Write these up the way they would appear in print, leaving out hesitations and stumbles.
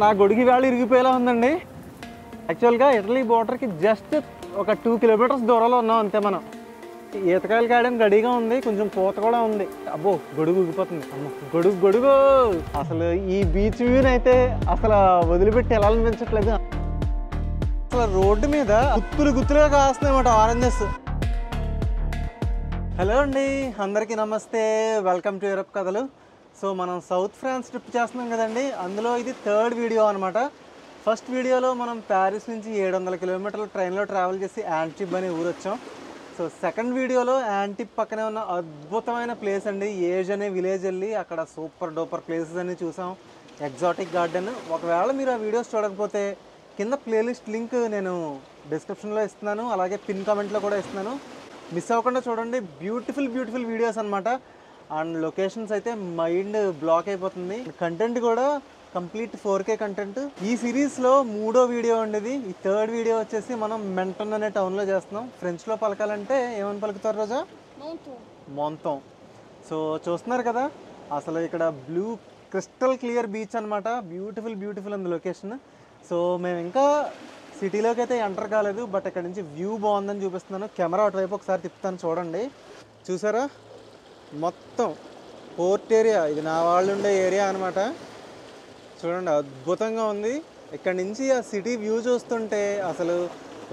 నా గొడుగు వేళ ఇరిగిపోయేలా ఉందండి. యాక్చువల్గా ఇటలీ బోర్డర్కి జస్ట్ ఒక 2 కిలోమీటర్స్ దూరంలో ఉన్నాం అంతే. మనం ఈతకాయలు కాయడానికి రెడీగా ఉంది, కొంచెం పూత కూడా ఉంది. అబ్బో గొడుగు ఉగిపోతుంది. అమ్మో గొడుగు అసలు ఈ బీచ్ వ్యూని అయితే అసలు వదిలిపెట్టి వెళ్ళాలనిపించట్లేదు. అసలు రోడ్డు మీద గుత్తులుగా కాస్తున్నాయన్నమాట ఆరెంజెస్. హలో అండి, అందరికీ నమస్తే, వెల్కమ్ టు యూరప్ కథలు. సో మనం సౌత్ ఫ్రాన్స్ ట్రిప్ చేస్తున్నాం కదండి, అందులో ఇది 3rd వీడియో అనమాట. ఫస్ట్ వీడియోలో మనం ప్యారిస్ నుంచి 700 కిలోమీటర్ల ట్రైన్లో ట్రావెల్ చేసి యాంటిబ్ అనే ఊరు వచ్చాం. సో సెకండ్ వీడియోలో యాంటిబ్ పక్కనే ఉన్న అద్భుతమైన ప్లేస్ అండి, ఏజ్ అనే విలేజ్ వెళ్ళి అక్కడ సూపర్ డూపర్ ప్లేసెస్ అన్ని చూసాం, ఎగ్జాటిక్ గార్డెన్. ఒకవేళ మీరు ఆ వీడియోస్ చూడకపోతే కింద ప్లేలిస్ట్ లింక్ నేను డిస్క్రిప్షన్లో ఇస్తున్నాను, అలాగే పిన్ కామెంట్లో కూడా ఇస్తున్నాను. మిస్ అవ్వకుండా చూడండి. బ్యూటిఫుల్ వీడియోస్ అనమాట. అండ్ లొకేషన్స్ అయితే మైండ్ బ్లాక్ అయిపోతుంది. కంటెంట్ కూడా కంప్లీట్ 4K కంటెంట్. ఈ సిరీస్లో 3వ వీడియో ఉండేది. ఈ 3rd వీడియో వచ్చేసి మనం మెంటన్ అనే టౌన్లో చేస్తున్నాం. ఫ్రెంచ్లో పలకాలంటే ఏమని పలుకుతారు రోజా? మొంతోం. సో చూస్తున్నారు కదా, అసలు ఇక్కడ బ్లూ క్రిస్టల్ క్లియర్ బీచ్ అనమాట. బ్యూటిఫుల్ ఉంది లొకేషన్. సో మేము ఇంకా సిటీలోకి అయితే ఎంటర్ కాలేదు, బట్ ఇక్కడ నుంచి వ్యూ బాగుందని చూపిస్తున్నాను. కెమెరా అటువైపు ఒకసారి తిప్పుతాను, చూడండి. చూసారా, మొత్తం పోర్ట్ ఏరియా, ఇది నా వాళ్ళు ఉండే ఏరియా అనమాట. చూడండి, అద్భుతంగా ఉంది. ఇక్కడ నుంచి ఆ సిటీ వ్యూ చూస్తుంటే అసలు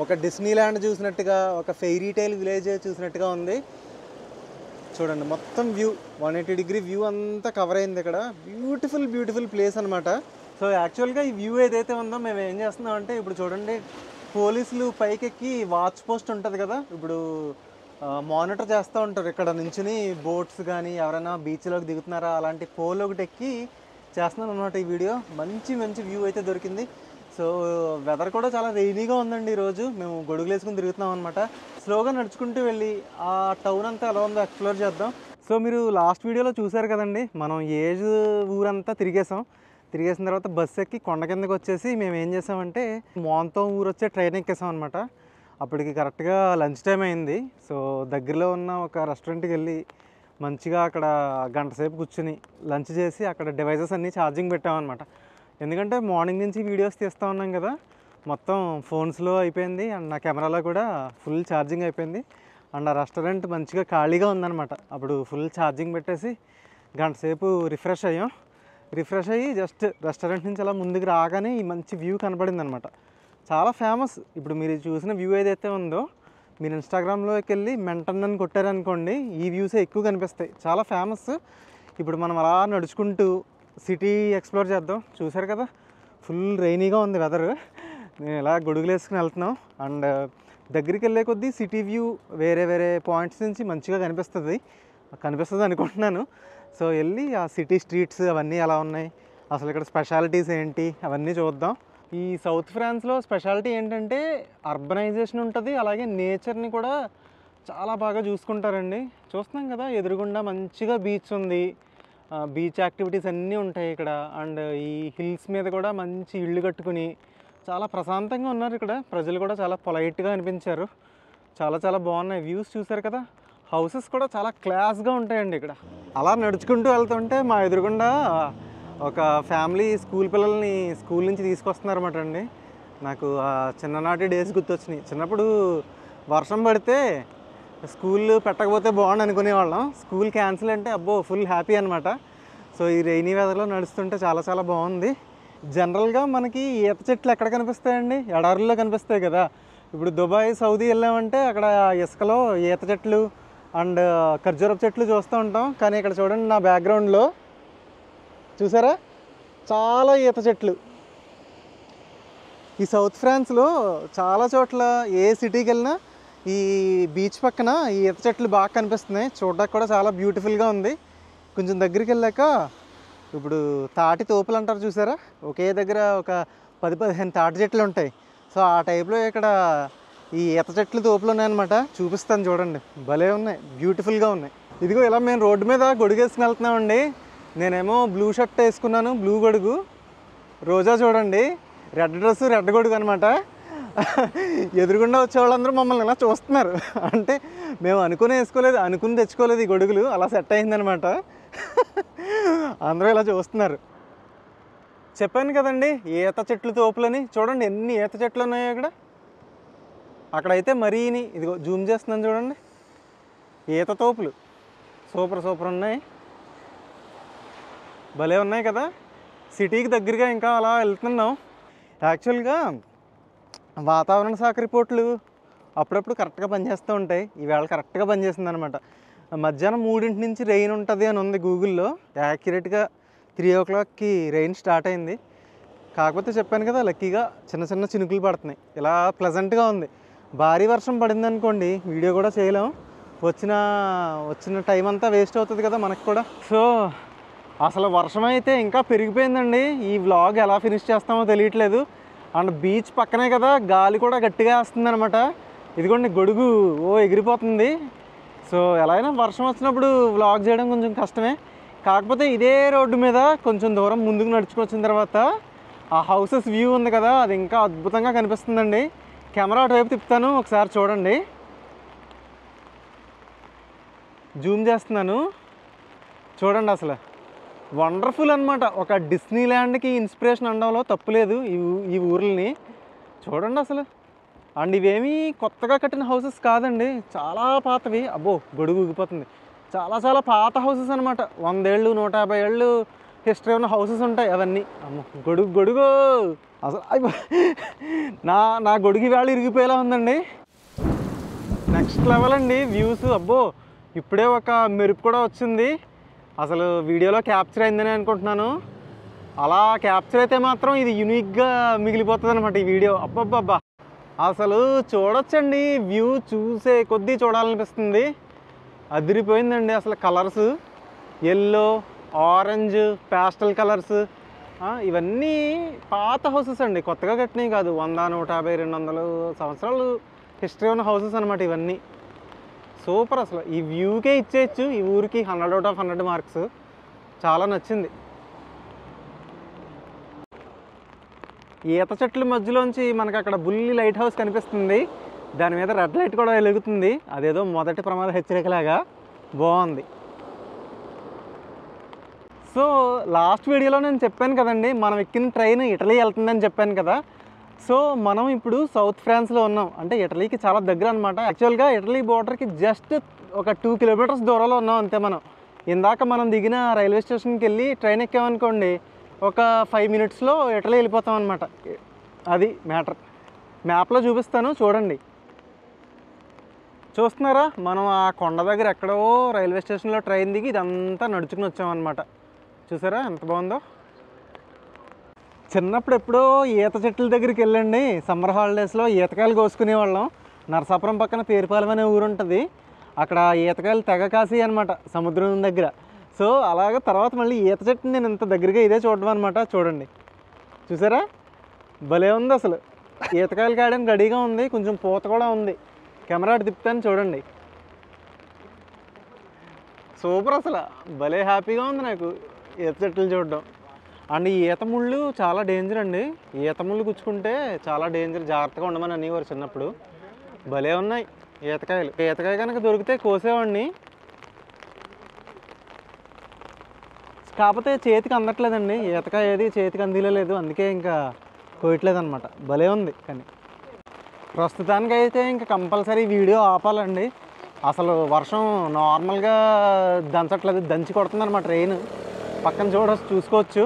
ఒక డిస్నీ ల్యాండ్ చూసినట్టుగా, ఒక ఫెయిరీ టైల్ విలేజ్ చూసినట్టుగా ఉంది. చూడండి, మొత్తం వ్యూ 180 డిగ్రీ వ్యూ అంతా కవర్ అయింది ఇక్కడ. బ్యూటిఫుల్ ప్లేస్ అనమాట. సో యాక్చువల్గా ఈ వ్యూ ఏదైతే ఉందో మేము ఏం చేస్తున్నాం అంటే, ఇప్పుడు చూడండి, పోలీసులు పైకెక్కి వాచ్ పోస్ట్ ఉంటుంది కదా, ఇప్పుడు మానిటర్ చేస్తూ ఉంటారు ఇక్కడ నుంచుని. బోట్స్ కానీ ఎవరైనా బీచ్లోకి దిగుతున్నారా అలాంటి పోల్ ఒకటి ఎక్కి చేస్తున్నాను అనమాట ఈ వీడియో. మంచి వ్యూ అయితే దొరికింది. సో వెదర్ కూడా చాలా రెయినీగా ఉందండి ఈరోజు. మేము గొడుగులు వేసుకుని తిరుగుతున్నాం అనమాట. స్లోగా నడుచుకుంటూ వెళ్ళి ఆ టౌన్ అంతా ఎలా ఉందో ఎక్స్ప్లోర్ చేద్దాం. సో మీరు లాస్ట్ వీడియోలో చూసారు కదండి, మనం ఏజ్ ఊరంతా తిరిగేసిన తర్వాత బస్సు ఎక్కి కొండ కిందకి వచ్చేసి మేము ఏం చేసామంటే మొంతోం ఊరు వచ్చే ట్రైన్ ఎక్కేసాం అనమాట. అప్పటికి కరెక్ట్గా లంచ్ టైం అయింది. సో దగ్గరలో ఉన్న ఒక రెస్టారెంట్కి వెళ్ళి మంచిగా అక్కడ గంట సేపు కూర్చుని లంచ్ చేసి అక్కడ డివైజెస్ అన్నీ ఛార్జింగ్ పెట్టామన్నమాట. ఎందుకంటే మార్నింగ్ నుంచి వీడియోస్ తీస్తూ ఉన్నాం కదా, మొత్తం ఫోన్స్లో అయిపోయింది అండ్ నా కెమెరాలో కూడా ఫుల్ ఛార్జింగ్ అయిపోయింది. అండ్ ఆ రెస్టారెంట్ మంచిగా ఖాళీగా ఉందన్నమాట. అప్పుడు ఫుల్ ఛార్జింగ్ పెట్టేసి గంట సేపు రిఫ్రెష్ అయ్యి జస్ట్ రెస్టారెంట్ నుంచి అలా ముందుకు రాగానే ఈ మంచి వ్యూ కనపడింది అనమాట. చాలా ఫేమస్. ఇప్పుడు మీరు చూసిన వ్యూ ఏదైతే ఉందో, మీరు ఇన్స్టాగ్రామ్లోకి వెళ్ళి మెంటన్ అని కొట్టారనుకోండి, ఈ వ్యూసే ఎక్కువ కనిపిస్తాయి. చాలా ఫేమస్. ఇప్పుడు మనం అలా నడుచుకుంటూ సిటీ ఎక్స్ప్లోర్ చేద్దాం. చూసారు కదా, ఫుల్ రెయినీగా ఉంది వెదర్. నేను ఇలా గొడుగులు వేసుకుని వెళ్తున్నాం. అండ్ దగ్గరికి వెళ్ళే కొద్దీ సిటీ వ్యూ వేరే పాయింట్స్ నుంచి మంచిగా కనిపిస్తుంది అనుకుంటున్నాను. సో వెళ్ళి ఆ సిటీ స్ట్రీట్స్ అవన్నీ ఎలా ఉన్నాయి, అసలు ఇక్కడ స్పెషాలిటీస్ ఏంటి అవన్నీ చూద్దాం. ఈ సౌత్ ఫ్రాన్స్లో స్పెషాలిటీ ఏంటంటే అర్బనైజేషన్ ఉంటుంది, అలాగే నేచర్ని కూడా చాలా బాగా చూసుకుంటారండి. చూస్తున్నాం కదా, ఎదురుగుండా మంచిగా బీచ్ ఉంది, బీచ్ యాక్టివిటీస్ అన్నీ ఉంటాయి ఇక్కడ. అండ్ ఈ హిల్స్ మీద కూడా మంచి ఇళ్ళు కట్టుకుని చాలా ప్రశాంతంగా ఉన్నారు ఇక్కడ. ప్రజలు కూడా చాలా పొలైట్గా అనిపించారు. చాలా బాగున్నాయి వ్యూస్. చూసారు కదా, హౌసెస్ కూడా చాలా క్లాస్గా ఉంటాయండి ఇక్కడ. అలా నడుచుకుంటూ వెళ్తుంటే మా ఎదురుగుండా ఒక ఫ్యామిలీ స్కూల్ పిల్లల్ని స్కూల్ నుంచి తీసుకొస్తున్నారన్నమాట అండి. నాకు ఆ చిన్ననాటి డేస్ గుర్తొచ్చినాయి. చిన్నప్పుడు వర్షం పడితే స్కూల్ పెట్టకపోతే బాగుండు అనుకునేవాళ్ళం. స్కూల్ క్యాన్సిల్ అంటే అబ్బో ఫుల్ హ్యాపీ అనమాట. సో ఈ రెయినీ వెదర్లో నడుస్తుంటే చాలా బాగుంది. జనరల్గా మనకి ఈత చెట్లు ఎక్కడ కనిపిస్తాయండి? ఎడారుల్లో కనిపిస్తాయి కదా. ఇప్పుడు దుబాయ్, సౌదీ వెళ్ళామంటే అక్కడ ఇసుకలో ఈత చెట్లు అండ్ ఖర్జూరపు చెట్లు చూస్తూ ఉంటాం. కానీ ఇక్కడ చూడండి, నా బ్యాక్గ్రౌండ్లో చూసారా, చాలా ఈత చెట్లు. ఈ సౌత్ ఫ్రాన్స్లో చాలా చోట్ల ఏ సిటీకి వెళ్ళినా ఈ బీచ్ పక్కన ఈ ఈత చెట్లు బాగా కనిపిస్తున్నాయి. చూడడానికి కూడా చాలా బ్యూటిఫుల్గా ఉంది. కొంచెం దగ్గరికి వెళ్ళాక ఇప్పుడు తాటి తోపులు అంటారు చూసారా, ఒకే దగ్గర ఒక 10-15 తాటి చెట్లు ఉంటాయి. సో ఆ టైప్లో ఇక్కడ ఈ ఈత చెట్లు తోపులు ఉన్నాయన్నమాట. చూపిస్తాను చూడండి, భలే ఉన్నాయి, బ్యూటిఫుల్గా ఉన్నాయి. ఇదిగో ఇలా మేము రోడ్డు మీద గొడుగు వేసుకుని వెళ్తున్నామండి. నేనేమో బ్లూ షర్ట్ వేసుకున్నాను, బ్లూ గొడుగు. రోజా చూడండి, రెడ్ డ్రెస్, రెడ్ గొడుగు అనమాట. ఎదురుగుండా వచ్చే వాళ్ళందరూ మమ్మల్ని ఇలా చూస్తున్నారు. అంటే మేము అనుకుని తెచ్చుకోలేదు ఈ గొడుగులు, అలా సెట్ అయిందనమాట. అందరూ ఇలా చూస్తున్నారు. చెప్పాను కదండి ఈత చెట్లు తోపులని. చూడండి ఎన్ని ఈత చెట్లు ఉన్నాయో ఇక్కడ. అక్కడైతే మరీని ఇదిగో జూమ్ చేస్తున్నాను చూడండి, ఈత తోపులు సూపర్ సూపర్ ఉన్నాయి, భలే ఉన్నాయి కదా. సిటీకి దగ్గరగా ఇంకా అలా వెళ్తున్నాం. యాక్చువల్గా వాతావరణ శాఖ రిపోర్ట్లు అప్పుడప్పుడు కరెక్ట్గా పనిచేస్తూ ఉంటాయి. ఈవేళ కరెక్ట్గా పనిచేసింది అనమాట. మధ్యాహ్నం 3 నుంచి రెయిన్ ఉంటుంది అని ఉంది గూగుల్లో. యాక్యురేట్గా 3 o'clockకి రెయిన్ స్టార్ట్ అయింది. కాకపోతే చెప్పాను కదా లక్కీగా చిన్న చిన్న చినుకులు పడుతున్నాయి. ఇలా ప్లెజెంట్గా ఉంది. భారీ వర్షం పడింది అనుకోండి వీడియో కూడా చేయలేం, వచ్చిన టైం అంతా వేస్ట్ అవుతుంది కదా మనకు కూడా. సో అసలు వర్షం అయితే ఇంకా పెరిగిపోయిందండి. ఈ వ్లాగ్ ఎలా ఫినిష్ చేస్తామో తెలియట్లేదు. అండ్ బీచ్ పక్కనే కదా, గాలి కూడా గట్టిగా వస్తుంది అనమాట. ఇదిగోండి గొడుగు ఎగిరిపోతుంది. సో ఎలా అయినా వర్షం వచ్చినప్పుడు వ్లాగ్ చేయడం కొంచెం కష్టమే. కాకపోతే ఇదే రోడ్డు మీద కొంచెం దూరం ముందుకు నడుచుకొచ్చిన తర్వాత ఆ హౌసెస్ వ్యూ ఉంది కదా, అది ఇంకా అద్భుతంగా కనిపిస్తుందండి. కెమెరా అటువైపు తిప్పుతాను, ఒకసారి చూడండి. జూమ్ చేస్తున్నాను చూడండి. అసలు వండర్ఫుల్ అనమాట. ఒక డిస్నీ ల్యాండ్కి ఇన్స్పిరేషన్ అనడంలో తప్పులేదు ఈ ఊర్లని. చూడండి అసలు. అండ్ ఇవేమీ కొత్తగా కట్టిన హౌసెస్ కాదండి, చాలా పాతవి. అబ్బో గొడుగు ఊగిపోతుంది. చాలా చాలా పాత హౌసెస్ అనమాట. 100 ఏళ్ళు 150 ఏళ్ళు హిస్టరీ ఉన్న హౌసెస్ ఉంటాయి అవన్నీ. అమ్మో గొడుగు అసలు నా గొడుగు వేళ ఇరిగిపోయేలా ఉందండి. నెక్స్ట్ లెవెల్ అండి వ్యూస్. అబ్బో ఇప్పుడే ఒక మెరుపు కూడా వచ్చింది. అసలు వీడియోలో క్యాప్చర్ అయిందని అనుకుంటున్నాను. అలా క్యాప్చర్ అయితే మాత్రం ఇది యూనిక్గా మిగిలిపోతుంది అనమాట ఈ వీడియో. అబ్బబ్బబ్బా అసలు చూడొచ్చండి, వ్యూ చూసే కొద్దీ చూడాలనిపిస్తుంది. అదిరిపోయిందండి అసలు. Colours yellow, orange, pastel colours, ఇవన్నీ పాత హౌసెస్ అండి, కొత్తగా కట్టినవి కాదు. 100, 150, 200 సంవత్సరాలు హిస్టరీ ఉన్న హౌసెస్ అనమాట ఇవన్నీ. సూపర్ అసలు. ఈ వ్యూకే ఇచ్చేయచ్చు ఈ ఊరికి 100 out of 100 మార్క్స్. చాలా నచ్చింది. ఈత చెట్ల మధ్యలోంచి మనకు అక్కడ బుల్లి లైట్ హౌస్ కనిపిస్తుంది. దాని మీద రెడ్ లైట్ కూడా వెలుగుతుంది. అదేదో మొదటి ప్రమాద హెచ్చరికలాగా బాగుంది. సో లాస్ట్ వీడియోలో నేను చెప్పాను కదండి, మనం ఎక్కిన ట్రైన్ ఇటలీ వెళ్తుందని చెప్పాను కదా. సో మనం ఇప్పుడు సౌత్ ఫ్రాన్స్లో ఉన్నాం. అంటే ఇటలీకి చాలా దగ్గర అనమాట. యాక్చువల్గా ఇటలీ బోర్డర్కి జస్ట్ ఒక 2 kilometers దూరంలో ఉన్నాం అంతే. ఇందాక మనం దిగిన రైల్వే స్టేషన్కి వెళ్ళి ట్రైన్ ఎక్కామనుకోండి, ఒక 5 minutesలో ఇటలీ వెళ్ళిపోతాం అనమాట. అది మ్యాటర్. మ్యాప్లో చూపిస్తాను చూడండి. చూస్తున్నారా, మనం ఆ కొండ దగ్గర ఎక్కడో రైల్వే స్టేషన్లో ట్రైన్ దిగి ఇదంతా నడుచుకుని వచ్చామన్నమాట. చూసారా ఎంత బాగుందో. చిన్నప్పుడు ఎప్పుడో ఈత చెట్ల దగ్గరికి వెళ్ళండి, సమ్మర్ హాలిడేస్లో ఈతకాయలు కోసుకునేవాళ్ళం. నరసాపురం పక్కన పేరుపాలెం అనే ఊరు ఉంటుంది. అక్కడ ఈతకాయలు తెగ కాసి అనమాట సముద్రం దగ్గర. సో అలాగే తర్వాత మళ్ళీ ఈత చెట్టుని నేను ఇంత దగ్గరగా ఇదే చూడడం అనమాట. చూడండి చూసారా, భలే ఉంది అసలు. ఈతకాయలు కాయడానికి రెడీగా ఉంది, కొంచెం పూత కూడా ఉంది. కెమెరా తిప్పుతాను చూడండి. సూపర్ అసలు, భలే హ్యాపీగా ఉంది నాకు ఈత చెట్లు చూడడం. అండ్ ఈ ఈత ముళ్ళు చాలా డేంజర్ అండి. ఈత ముళ్ళు గుచ్చుకుంటే చాలా డేంజర్, జాగ్రత్తగా ఉండమని అనేవారు చిన్నప్పుడు. భలే ఉన్నాయి ఈతకాయలు. ఈతకాయ కనుక దొరికితే కోసేవాడిని, కాకపోతే చేతికి అందట్లేదండి. ఈతకాయ ఏది చేతికి అందిలేదు, అందుకే ఇంకా కోయట్లేదు అనమాట. భలే ఉంది. కానీ ప్రస్తుతానికైతే ఇంకా కంపల్సరీ వీడియో ఆపాలండి. అసలు వర్షం నార్మల్గా దంచట్లేదు, దంచి కొడుతుంది అనమాట రెయిన్. పక్కన చూసుకోవచ్చు.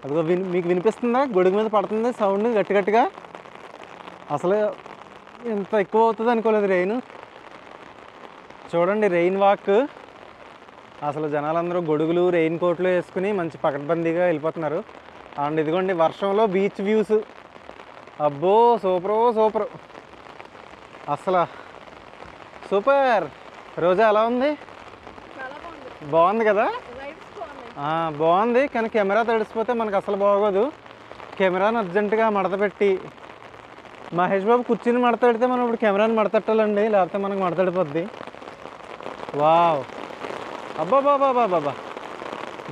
అదిగో మీకు వినిపిస్తుందా, గొడుగు మీద పడుతుంది సౌండ్ గట్టిగా. అసలు ఎంత ఎక్కువ అవుతుంది అనుకోలేదు రెయిన్. చూడండి రెయిన్ వాక్. అసలు జనాలందరూ గొడుగులు రెయిన్ కోట్లు వేసుకుని మంచి పకడ్బందీగా వెళ్ళిపోతున్నారు. అండ్ ఇదిగోండి వర్షంలో బీచ్ వ్యూస్. అబ్బో సూపరు అసలు సూపర్. రోజా ఎలా ఉంది? బాగుంది కదా. బాగుంది, కానీ కెమెరా తడిసిపోతే మనకు అసలు బాగోదు. కెమెరాని అర్జెంటుగా మడత పెట్టి, మహేష్ బాబు కుర్చీని మడత పెడితే మనం ఇప్పుడు కెమెరాని మడతట్టాలండి, లేకపోతే మనకు మడతడిపోద్ది. వావ్, అబ్బాబాబాబాబా,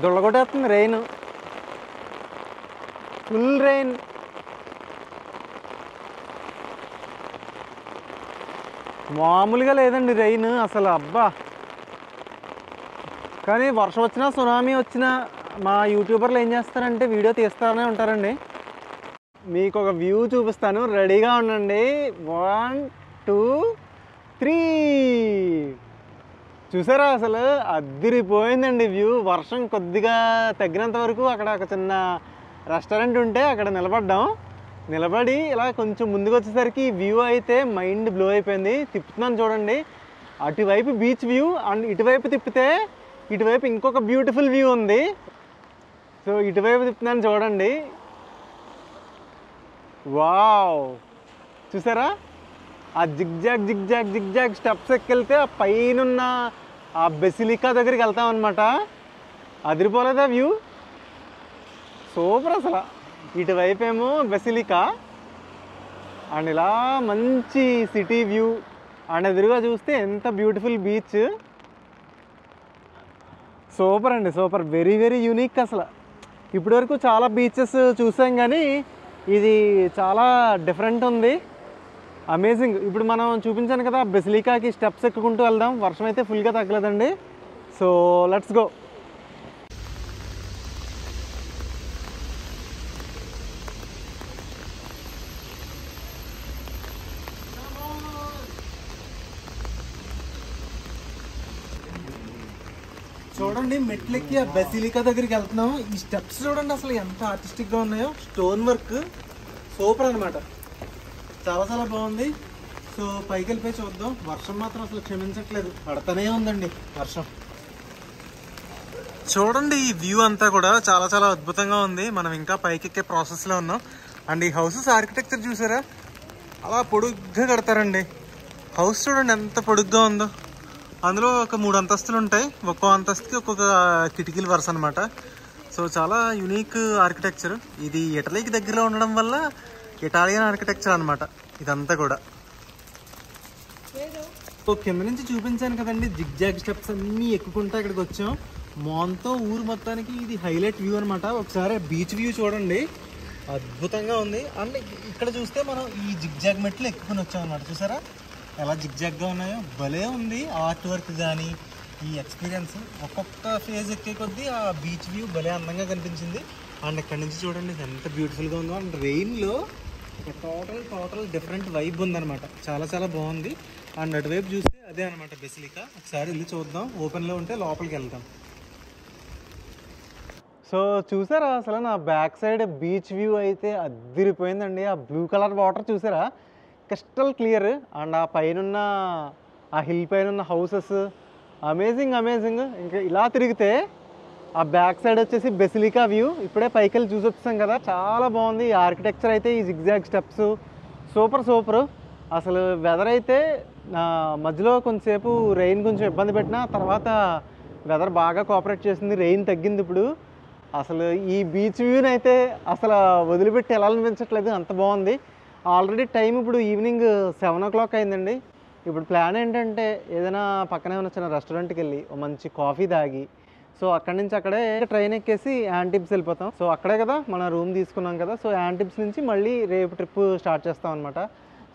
దుళ్ళగొట్టేస్తుంది రెయిన్, ఫుల్ రెయిన్. మామూలుగా లేదండి రెయిన్ అసలు. అబ్బా, కానీ వర్షం వచ్చినా సునామీ వచ్చినా మా యూట్యూబర్లు ఏం చేస్తారంటే వీడియో తీస్తూనే ఉంటారండి. మీకు ఒక వ్యూ చూపిస్తాను, రెడీగా ఉండండి. 1 2 3. చూసారా అసలు అద్దిరిపోయిందండి వ్యూ. వర్షం కొద్దిగా తగ్గినంత వరకు అక్కడ ఒక చిన్న రెస్టారెంట్ ఉంటే అక్కడ నిలబడి ఇలా కొంచెం ముందుకు వచ్చేసరికి వ్యూ అయితే మైండ్ బ్లో అయిపోయింది. తిప్పుతున్నాను చూడండి, అటువైపు బీచ్ వ్యూ అండ్ ఇటువైపు తిప్పితే ఇటువైపు ఇంకొక బ్యూటిఫుల్ వ్యూ ఉంది. సో ఇటువైపు తిప్పుతున్నాను చూడండి. వావ్, చూసారా ఆ జిగ్జాగ్ స్టెప్స్ ఎక్కెళ్తే ఆ పైనున్న ఆ బెసిలికా దగ్గరికి వెళ్తామన్నమాట. అదిరిపోలేదా వ్యూ? సూపర్ అసలు. ఇటువైపు ఏమో బెసిలికా అండ్ ఇలా మంచి సిటీ వ్యూ అండ్ ఎదురుగా చూస్తే ఎంత బ్యూటిఫుల్ బీచ్. సూపర్ అండి, సూపర్. వెరీ వెరీ యూనిక్ అసలు. ఇప్పటివరకు చాలా బీచెస్ చూసాం కానీ ఇది చాలా డిఫరెంట్ ఉంది, అమేజింగ్. ఇప్పుడు మనం చూపించాను కదా బెసిలికాకి స్టెప్స్ ఎక్కుకుంటూ వెళ్దాం. వర్షం అయితే ఫుల్గా తగ్గలేదండి. So let's go. చూడండి మెట్లెక్కి ఆ బెసిలికా దగ్గరికి వెళ్తున్నాం. ఈ స్టెప్స్ చూడండి అసలు ఎంత ఆర్టిస్టిక్గా ఉన్నాయో. స్టోన్ వర్క్ సూపర్ అనమాట, చాలా చాలా బాగుంది. సో పైకి వెళ్ళిపోయి చూద్దాం. వర్షం మాత్రం అసలు క్షమించట్లేదు, పడతానే ఉందండి వర్షం. చూడండి ఈ వ్యూ అంతా కూడా చాలా చాలా అద్భుతంగా ఉంది. మనం ఇంకా పైకి ఎక్కే ప్రాసెస్లో ఉన్నాం. అండ్ ఈ హౌసెస్ ఆర్కిటెక్చర్ చూసారా, అలా పొడుగ్గా కడతారండి. హౌస్ చూడండి ఎంత పొడుగ్గా ఉందో. అందులో ఒక 3 అంతస్తులు ఉంటాయి, ఒక్కో అంతస్తుకి ఒక్కొక్క కిటికీలు వరుస అనమాట. సో చాలా యూనిక్ ఆర్కిటెక్చర్. ఇది ఇటలీకి దగ్గరలో ఉండడం వల్ల ఇటాలియన్ ఆర్కిటెక్చర్ అనమాట ఇదంతా కూడా. సో కింద నుంచి చూపించాను కదండి జిగ్జాగ్ స్టెప్స్ అన్నీ ఎక్కుకుంటా ఇక్కడికి వచ్చాం. మొత్తం ఊరు మొత్తానికి ఇది హైలైట్ వ్యూ అనమాట. ఒకసారి బీచ్ వ్యూ చూడండి, అద్భుతంగా ఉంది. అండ్ ఇక్కడ చూస్తే మనం ఈ జిగ్జాగ్ మెట్లు ఎక్కుకుని వచ్చాం అనమాట. చూసారా ఎలా జిగ్జాగ్గా ఉన్నాయో, భలే ఉంది. ఆర్ట్ వర్క్ కానీ ఈ ఎక్స్పీరియన్స్ ఒక్కొక్క ఫేజ్ ఎక్కే కొద్దీ ఆ బీచ్ వ్యూ భలే అందంగా కనిపించింది. అండ్ ఇక్కడ నుంచి చూడండి ఎంత బ్యూటిఫుల్గా ఉందో. అండ్ రెయిన్లో టోటల్ డిఫరెంట్ వైబ్ ఉందన్నమాట, చాలా చాలా బాగుంది. అండ్ అటువైపు చూస్తే అదే అనమాట బెసిలికా. ఒకసారి వెళ్ళి చూద్దాం, ఓపెన్లో ఉంటే లోపలికి వెళ్దాం. సో చూసారా అసలు నా బ్యాక్ సైడ్ బీచ్ వ్యూ అయితే అద్దిరిపోయిందండి. ఆ బ్లూ కలర్ వాటర్ చూసారా, క్రిస్టల్ క్లియర్. అండ్ ఆ పైన ఆ హిల్ పైన ఉన్న హౌసెస్ అమేజింగ్. ఇంకా ఇలా తిరిగితే ఆ బ్యాక్ సైడ్ వచ్చేసి బెసిలికా వ్యూ. ఇప్పుడే పైకి వెళ్ళి చూసి వచ్చాం కదా, చాలా బాగుంది. ఈ ఆర్కిటెక్చర్ అయితే ఈ జిగ్జాగ్ స్టెప్స్ సూపర్. అసలు వెదర్ అయితే మధ్యలో కొంచెంసేపు రెయిన్ కొంచెం ఇబ్బంది పెట్టినా తర్వాత వెదర్ బాగా కోఆపరేట్ చేసింది, రెయిన్ తగ్గింది ఇప్పుడు. అసలు ఈ బీచ్ వ్యూని అయితే అసలు వదిలిపెట్టి వెళ్ళాలనిపించట్లేదు, అంత బాగుంది. ఆల్రెడీ టైం ఇప్పుడు ఈవినింగ్ 7 o'clock అయిందండి. ఇప్పుడు ప్లాన్ ఏంటంటే ఏదైనా పక్కనే ఉన్న చిన్న రెస్టారెంట్కి వెళ్ళి ఒక మంచి కాఫీ తాగి, సో అక్కడి నుంచి అక్కడే ట్రైన్ ఎక్కేసి యాంటిబ్స్ వెళ్ళిపోతాం. సో అక్కడే కదా మన రూమ్ తీసుకున్నాం కదా, సో యాంటిబ్స్ నుంచి మళ్ళీ రేపు ట్రిప్ స్టార్ట్ చేస్తాం అనమాట.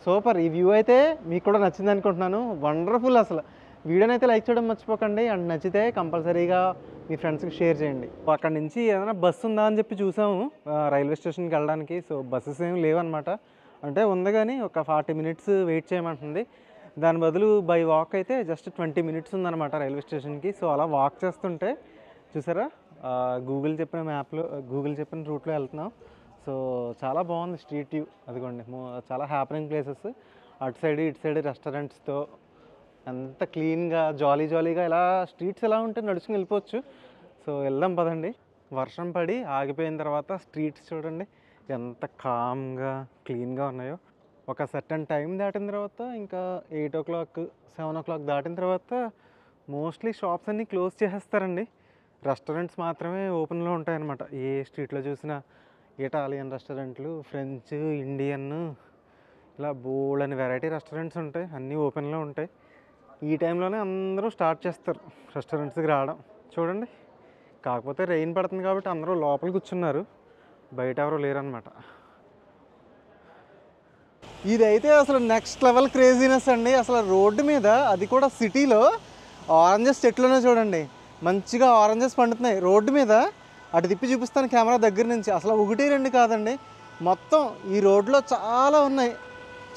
సూపర్. ఈ వ్యూ అయితే మీకు కూడా నచ్చింది అనుకుంటున్నాను. వండర్ఫుల్ అసలు. వీడియోని అయితే లైక్ చేయడం మర్చిపోకండి. అండ్ నచ్చితే కంపల్సరీగా మీ ఫ్రెండ్స్కి షేర్ చేయండి. అక్కడి నుంచి ఏదైనా బస్సు ఉందా అని చెప్పి చూసాము రైల్వే స్టేషన్కి వెళ్ళడానికి. సో బస్సెస్ ఏమి లేవన్నమాట, అంటే ఉంది కానీ ఒక 40 minutes వెయిట్ చేయమంటుంది. దాని బదులు బై వాక్ అయితే జస్ట్ 20 minutes ఉందన్నమాట రైల్వే స్టేషన్కి. సో అలా వాక్ చేస్తుంటే చూసారా గూగుల్ చెప్పిన రూట్లో వెళ్తున్నాం. సో చాలా బాగుంది స్ట్రీట్ వ్యూ. అదిగోండి చాలా హ్యాపెనింగ్ ప్లేసెస్, అటు సైడ్ ఇటు సైడ్ రెస్టారెంట్స్తో ఎంత క్లీన్గా జాలీగా ఇలా స్ట్రీట్స్ ఎలా ఉంటే నడుచుకుని వెళ్ళిపోవచ్చు. సో వెళ్దాం పదండి. వర్షం పడి ఆగిపోయిన తర్వాత స్ట్రీట్స్ చూడండి ఎంత కామ్గా క్లీన్గా ఉన్నాయో. ఒక సర్టన్ టైం దాటిన తర్వాత ఇంకా 8 o'clock 7 o'clock దాటిన తర్వాత మోస్ట్లీ షాప్స్ అన్నీ క్లోజ్ చేసేస్తారండి. రెస్టారెంట్స్ మాత్రమే ఓపెన్లో ఉంటాయన్నమాట. ఏ స్ట్రీట్లో చూసినా ఇటాలియన్ రెస్టారెంట్లు, ఫ్రెంచ్, ఇండియన్, ఇలా బోల్డని వెరైటీ రెస్టారెంట్స్ ఉంటాయి, అన్నీ ఓపెన్లో ఉంటాయి. ఈ టైంలోనే అందరూ స్టార్ట్ చేస్తారు రెస్టారెంట్స్కి రావడం. చూడండి, కాకపోతే రెయిన్ పడుతుంది కాబట్టి అందరూ లోపల కూర్చున్నారు, బయట ఎవరు లేరనమాట. ఇదైతే అసలు నెక్స్ట్ లెవెల్ క్రేజీనెస్ అండి. అసలు రోడ్డు మీద, అది కూడా సిటీలో, ఆరెంజెస్ చెట్లునే చూడండి, మంచిగా ఆరెంజెస్ పండుతున్నాయి రోడ్డు మీద. అటు తిప్పి చూపిస్తాను కెమెరా దగ్గర నుంచి. అసలు 1, 2 కాదండి, మొత్తం ఈ రోడ్లో చాలా ఉన్నాయి,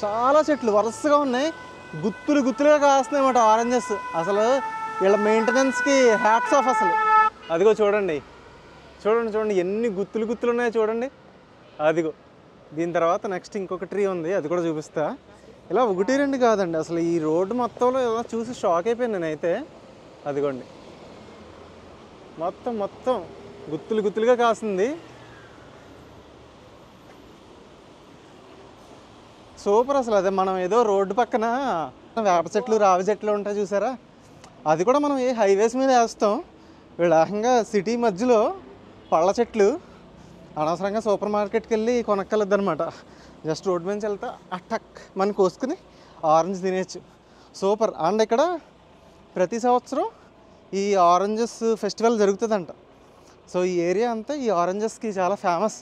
చాలా చెట్లు వరుసగా ఉన్నాయి, గుత్తులు గుత్తులుగా కాస్తున్నాయి అన్నమాట ఆరెంజెస్. అసలు వీళ్ళ మెయింటెనెన్స్కి హ్యాట్స్ ఆఫ్ అసలు. అదిగో చూడండి చూడండి చూడండి ఎన్ని గుత్తులు గుత్తులు ఉన్నాయో చూడండి. అదిగో దీని తర్వాత నెక్స్ట్ ఇంకొక ట్రీ ఉంది, అది కూడా చూపిస్తా. ఇలా 1, 2 కాదండి, అసలు ఈ రోడ్డు మొత్తంలో ఇలా చూసి షాక్ అయిపోయాను నేనైతే. అదిగోండి మొత్తం మొత్తం గుత్తులు గుత్తులుగా కాసింది. సూపర్ అసలు. అదే మనం ఏదో రోడ్డు పక్కన వేప చెట్లు రావి చెట్లు ఉంటాయి చూసారా, అది కూడా మనం ఏ హైవేస్ మీద వేస్తాం, వీళ్ళంగా సిటీ మధ్యలో పళ్ళ చెట్లు. అనవసరంగా సూపర్ మార్కెట్కి వెళ్ళి కొనక్కర్లేదన్నమాట, జస్ట్ రోడ్డు నుంచి వెళ్తా అటక్ మనం కోసుకుని ఆరెంజ్ తినేయచ్చు. సూపర్. అండ్ ఇక్కడ ప్రతి సంవత్సరం ఈ ఆరెంజెస్ ఫెస్టివల్ జరుగుతుందంట. సో ఈ ఏరియా అంతా ఈ ఆరెంజెస్కి చాలా ఫేమస్.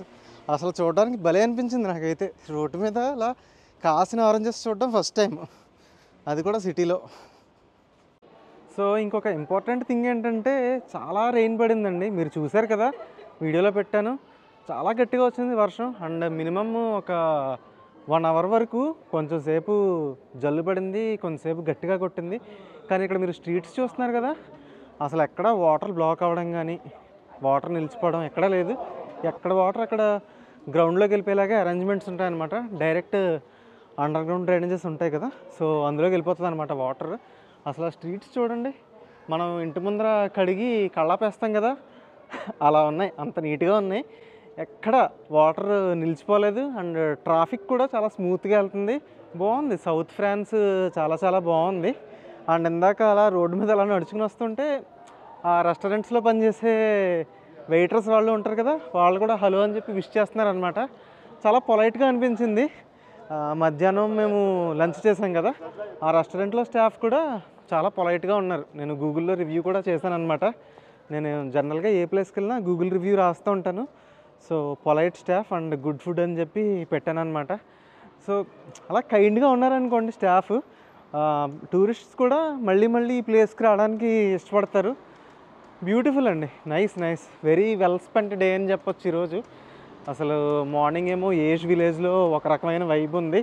అసలు చూడడానికి భలే అనిపించింది నాకైతే, రోడ్డు మీద అలా కాసిన ఆరెంజెస్ చూడడం ఫస్ట్ టైం, అది కూడా సిటీలో. సో ఇంకొక ఇంపార్టెంట్ థింగ్ ఏంటంటే చాలా రెయిన్ పడిందండి, మీరు చూశారు కదా, వీడియోలో పెట్టాను. చాలా గట్టిగా వచ్చింది వర్షం. అండ్ మినిమమ్ ఒక 1 అవర్ వరకు కొంచెం సేపు జల్లు పడింది, కొంచెంసేపు గట్టిగా కొట్టింది. కానీ ఇక్కడ మీరు స్ట్రీట్స్ చూస్తున్నారు కదా, అసలు ఎక్కడ వాటర్ బ్లాక్ అవ్వడం కానీ వాటర్ నిలిచిపోవడం ఎక్కడా లేదు. ఎక్కడ వాటర్ అక్కడ గ్రౌండ్లోకి వెళ్ళిపోయేలాగా అరేంజ్మెంట్స్ ఉంటాయన్నమాట. డైరెక్ట్ అండర్ గ్రౌండ్ డ్రైనేజెస్ ఉంటాయి కదా, సో అందులోకి వెళ్ళిపోతుంది అనమాట వాటర్. అసలు ఆ స్ట్రీట్స్ చూడండి, మనం ఇంటి ముందర కడిగి కళ్ళాపేస్తాం కదా, అలా ఉన్నాయి, అంత నీట్గా ఉన్నాయి, ఎక్కడ వాటర్ నిలిచిపోలేదు. అండ్ ట్రాఫిక్ కూడా చాలా స్మూత్గా వెళ్తుంది, బాగుంది. సౌత్ ఫ్రాన్స్ చాలా చాలా బాగుంది. అండ్ ఇందాక అలా రోడ్డు మీద అలా నడుచుకుని వస్తుంటే ఆ రెస్టారెంట్స్లో పనిచేసే వెయిటర్స్ వాళ్ళు ఉంటారు కదా, వాళ్ళు కూడా హలో అని చెప్పి విష్ చేస్తున్నారు అనమాట. చాలా పొలైట్గా అనిపించింది. మధ్యాహ్నం మేము లంచ్ చేసాం కదా, ఆ రెస్టారెంట్లో స్టాఫ్ కూడా చాలా పొలైట్గా ఉన్నారు. నేను గూగుల్లో రివ్యూ కూడా చేశాను అనమాట. నేను జనరల్గా ఏ ప్లేస్కి వెళ్ళినా గూగుల్ రివ్యూ రాస్తూ ఉంటాను. So polite staff and good food అని చెప్పి పెట్టాను అనమాట. సో అలా కైండ్గా ఉన్నారనుకోండి స్టాఫ్, టూరిస్ట్స్ కూడా మళ్ళీ మళ్ళీ ఈ ప్లేస్కి రావడానికి ఇష్టపడతారు. బ్యూటిఫుల్ అండి, nice nice, very well spent day అని చెప్పొచ్చు ఈరోజు. అసలు మార్నింగ్ ఏమో ఏష్ విలేజ్లో ఒక రకమైన వైబ్ ఉంది.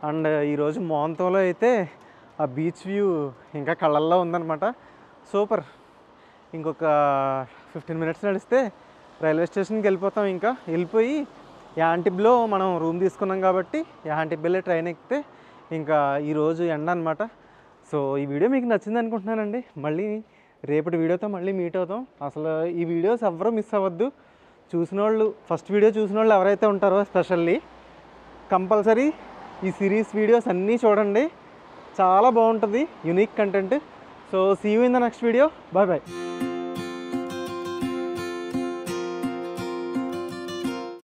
అండ్ ఈరోజు మోంతోలో అయితే ఆ బీచ్ వ్యూ ఇంకా కళ్ళల్లో ఉందన్నమాట. సూపర్. ఇంకొక 15 మినిట్స్ నడిస్తే రైల్వే స్టేషన్కి వెళ్ళిపోతాం. ఇంకా వెళ్ళిపోయి యాంటిబ్లో మనం రూమ్ తీసుకున్నాం కాబట్టి యాంటిబ్బెల్లే ట్రైన్ ఎక్కితే ఇంకా ఈరోజు ఎండ అనమాట. సో ఈ వీడియో మీకు నచ్చింది అనుకుంటున్నానండి. మళ్ళీ రేపటి వీడియోతో మళ్ళీ మీట్ అవుతాం. అసలు ఈ వీడియోస్ ఎవరూ మిస్ అవ్వద్దు. చూసిన వాళ్ళు, ఫస్ట్ వీడియో చూసిన వాళ్ళు ఎవరైతే ఉంటారో ఎస్పెషల్లీ కంపల్సరీ ఈ సిరీస్ వీడియోస్ అన్నీ చూడండి, చాలా బాగుంటుంది, unique content. So see you in the next video. Bye bye.